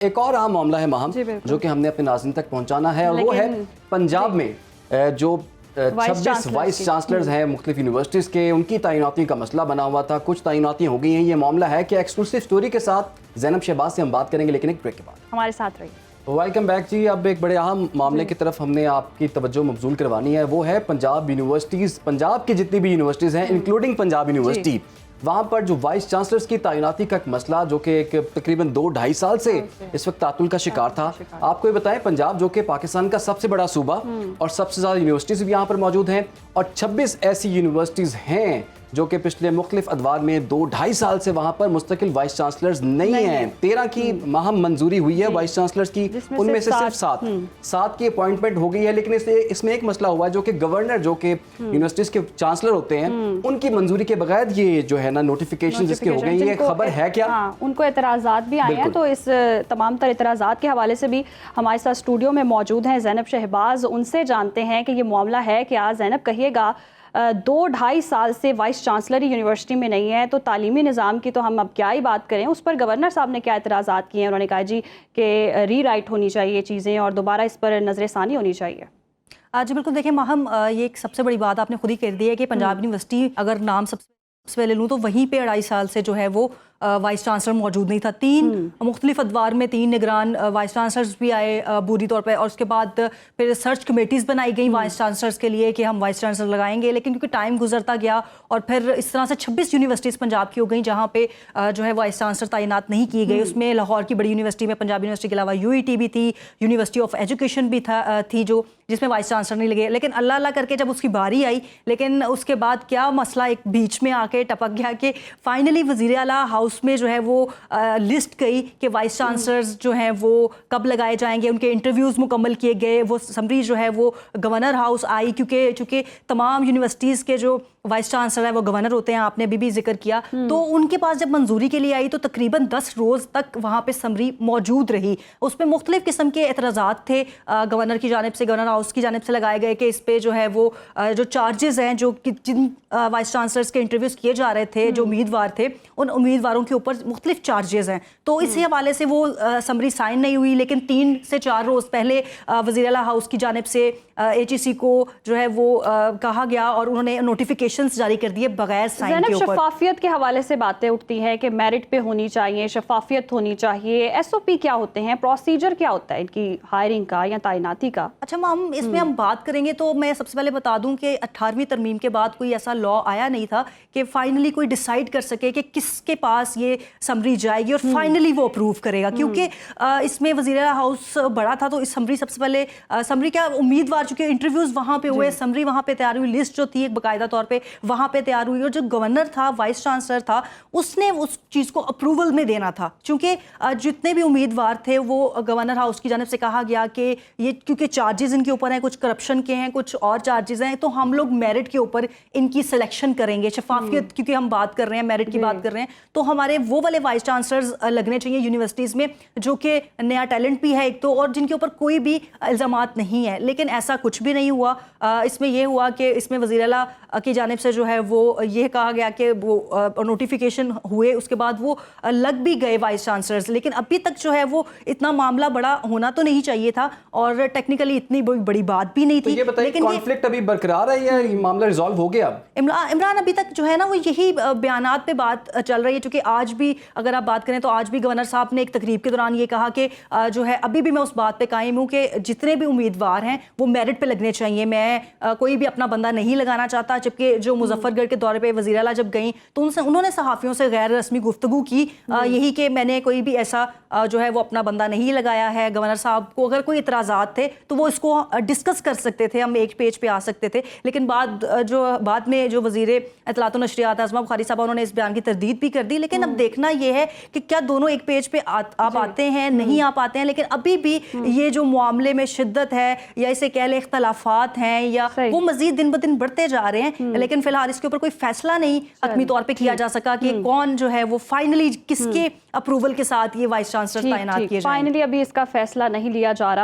ایک اور اہم معاملہ ہے ماہم جو کہ ہم نے اپنے ناظرین تک پہنچانا ہے، اور وہ ہے پنجاب میں جو 26 وائس چانسلرز ہیں مختلف یونیورسٹیز کے، ان کی تعیناتیوں کا مسئلہ بنا ہوا تھا. کچھ تعیناتیاں ہو گئی ہیں. یہ معاملہ ہے کہ ایکسکلوسیو سٹوری کے ساتھ زینب شہباز سے ہم بات کریں گے، لیکن ایک بریک کے بعد. ہمارے ساتھ رہیے. ویلکم بیک جی. اب ایک بڑے اہم معاملے کی طرف ہم نے آپ کی توجہ مبذول کروانی ہے، وہ ہے پنجاب یونیورسٹیز. پنجاب کی جتنی بھی یونیورسٹیز ہیں انکلوڈنگ پنجاب یونیورسٹی، وہاں پر جو وائس چانسلرز کی تعیناتی کا ایک مسئلہ جو کہ ایک تقریباً 2-2.5 سال سے اس وقت تعطل کا شکار تھا. آپ کو یہ بتائیں، پنجاب جو کہ پاکستان کا سب سے بڑا صوبہ اور سب سے زیادہ یونیورسٹیز بھی یہاں پر موجود ہیں، اور 26 ایسی یونیورسٹیز ہیں جو کہ پچھلے مختلف ادوار میں 2-2.5 سال سے وہاں پر مستقل وائس چانسلرز نہیں ہیں. 13 کی ماہم منظوری ہوئی ہے وائس چانسلرز کی، ان میں سے صرف 7 کی اپوائنٹمنٹ ہو گئی ہے. لیکن اس میں ایک مسئلہ ہوا ہے جو کہ گورنر جو کہ یونیورسٹیز کے چانسلر ہوتے ہیں، ان کی منظوری کے بغیر یہ جو ہے نا نوٹیفیکیشن جس کے ہو گئی. یہ خبر ہے کیا؟ ان کو اعتراضات بھی آئے ہیں، تو اس تمام تر اعتراضات کے حوالے سے بھی ہمارے ساتھ اسٹوڈیو میں موجود ہیں زینب شہباز. ان سے جانتے ہیں کہ یہ معاملہ ہے کیا. زینب، کہیے گا 2-2.5 سال سے وائس چانسلر یونیورسٹی میں نہیں ہے، تو تعلیمی نظام کی تو ہم اب کیا ہی بات کریں. اس پر گورنر صاحب نے کیا اعتراضات کیے ہیں؟ انہوں نے کہا جی کہ ری رائٹ ہونی چاہیے چیزیں اور دوبارہ اس پر نظر ثانی ہونی چاہیے. جی بالکل. دیکھیں ماہم، یہ ایک سب سے بڑی بات آپ نے خود ہی کہہ دی ہے کہ پنجاب یونیورسٹی اگر نام سب سے پہلے لوں تو وہیں پہ 2.5 سال سے جو ہے وہ وائس چانسلر موجود نہیں تھا. 3 مختلف ادوار میں 3 نگران وائس چانسلرز بھی آئے بوری طور پہ، اور اس کے بعد پھر سرچ کمیٹیز بنائی گئیں وائس چانسلرز کے لیے کہ ہم وائس چانسلر لگائیں گے. لیکن کیونکہ ٹائم گزرتا گیا اور پھر اس طرح سے 26 یونیورسٹیز پنجاب کی ہو گئیں جہاں پہ جو ہے وائس چانسلر تعینات نہیں کیے گئے. اس میں لاہور کی بڑی یونیورسٹی میں پنجاب یونیورسٹی کے علاوہ UET بھی تھی، یونیورسٹی آف ایجوکیشن بھی تھی جس میں وائس چانسلر نہیں لگے. لیکن اللہ کر کے جب اس کی باری آئی، لیکن اس کے بعد کیا مسئلہ ایک بیچ میں آ کے ٹپک گیا کہ فائنلی وزیر اعلیٰ ہاؤس میں جو ہے وہ لسٹ گئی کہ وائس چانسلرز جو ہیں وہ کب لگائے جائیں گے. ان کے انٹرویوز مکمل کیے گئے. وہ سمری جو ہے وہ گورنر ہاؤس آئی، چونکہ تمام یونیورسٹیز کے جو وائس چانسلر ہیں وہ گورنر ہوتے ہیں، آپ نے بھی ذکر کیا. تو ان کے پاس جب منظوری کے لیے آئی تو تقریباً 10 روز تک وہاں پہ سمری موجود رہی. اس پہ مختلف قسم کے اعتراضات تھے گورنر کی جانب سے، گورنر ہاؤس کی جانب سے لگائے گئے کہ اس پہ جو ہے وہ جو چارجز ہیں، جو جن وائس چانسلرز کے انٹرویوز کیے جا رہے تھے، جو امیدوار تھے، ان امیدواروں کے اوپر مختلف چارجز ہیں. تو اسی حوالے سے وہ سمری سائن نہیں ہوئی. لیکن 3 سے 4 روز پہلے وزیر اعلیٰ ہاؤس کی جانب سے HEC کو جو ہے وہ کہا گیا اور انہوں نے نوٹیفیکیشنز جاری کر دیے بغیر سائن کے اوپر. شفافیت کے حوالے سے باتیں اٹھتی ہیں کہ میرٹ پہ ہونی چاہیے، شفافیت ہونی چاہیے. SOP کیا ہوتے ہیں، پروسیجر کیا ہوتا ہے ان کی ہائرنگ کا یا تعیناتی کا؟ اچھا میم، اس میں ہم بات کریں گے تو میں سب سے پہلے بتا دوں کہ 18ویں ترمیم کے بعد کوئی ایسا لا آیا نہیں تھا کہ فائنلی کوئی ڈیسائیڈ کر سکے کہ کس کے پاس یہ سمری جائے گی اور فائنلی وہ اپروو کرے گا. کیونکہ اس میں وزیر اعلیٰ ہاؤس بڑا تھا، تو اس سمری سب سے پہلے سمری کیا امیدوار چونکہ انٹرویوز وہاں پہ ہوئے، سمری وہاں پہ تیار ہوئی، لسٹ جو تھی ایک باقاعدہ طور پہ وہاں پہ تیار ہوئی، اور جو گورنر تھا، وائس چانسلر تھا، اس نے اس چیز کو اپروول میں دینا تھا. چونکہ جتنے بھی امیدوار تھے وہ گورنر ہاؤس کی جانب سے کہا گیا کہ یہ کیونکہ چارجز ان کے اوپر ہیں، کچھ کرپشن کے ہیں، کچھ اور چارجز ہیں، تو ہم لوگ میرٹ کے اوپر ان کی سلیکشن کریں گے. شفافیت کیونکہ ہم بات کر رہے ہیں، میرٹ کی بات کر رہے ہیں، تو ہمارے وہ والے وائس چانسلرز لگنے چاہیے یونیورسٹیز میں جو کہ نیا ٹیلنٹ بھی ہے ایک تو، اور جن کے اوپر کوئی بھی الزامات نہیں ہے. لیکن ایسا کچھ بھی نہیں ہوا. اس میں یہ ہوا کہ اس میں وزیر اعلیٰ کی جانب سے جو ہے وہ یہ کہا گیا کہ وہ نوٹیفیکیشن ہوئے، اس کے بعد وہ لگ بھی گئے وائس چانسلرز. لیکن ابھی تک جو ہے وہ اتنا معاملہ بڑا ہونا تو نہیں چاہیے تھا اور ٹیکنیکلی اتنی بڑی بات بھی نہیں تھی. لیکن کانفلکٹ ابھی برقرار ہے یا یہ معاملہ ریزالو ہو گیا؟ عمران ابھی تک جو ہے نا وہ یہی بیانات پہ بات چل رہی ہے. چونکہ آج بھی اگر آپ بات کریں تو آج بھی گورنر صاحب نے ایک تقریب کے دوران یہ کہا کہ جو ہے ابھی بھی میں اس بات پہ قائم ہوں کہ جتنے بھی امیدوار ہیں وہ میرٹ پہ لگنے چاہیے. میں کوئی بھی اپنا بندہ نہیں لگانا چاہتا. جبکہ جو مظفر گڑھ کے دورے پہ وزیر اعلیٰ جب گئیں تو انہوں نے صحافیوں سے غیر رسمی گفتگو کی یہی کہ میں نے کوئی بھی ایسا جو ہے وہ اپنا بندہ نہیں لگایا ہے. گورنر صاحب کو اگر کوئی اعتراضات تھے تو وہ اس کو ڈسکس کر سکتے تھے، ہم ایک پیج پہ آ سکتے تھے. لیکن بعد میں جو وزیر اطلاعات و نشریات اعظمہ بخاری صاحبہ انہوں نے اس بیان کی تردید بھی کر دی. لیکن اب دیکھنا یہ ہے کہ کیا دونوں ایک پیج پہ آپ آتے ہیں، نہیں آپ آتے ہیں. لیکن ابھی بھی یہ جو معاملے میں شدت ہے یا اسے کہہ لیں اختلافات ہیں یا وہ مزید دن بدن بڑھتے جا رہے ہیں. لیکن فی الحال اس کے اوپر کوئی فیصلہ نہیں حتمی طور پہ کیا جا سکا کہ کون جو ہے وہ فائنلی کس کے اپروول کے ساتھ یہ وائس چانسلر تعینات کیے جائیں. فائنلی ابھی اس کا فیصلہ نہیں لیا جا رہا.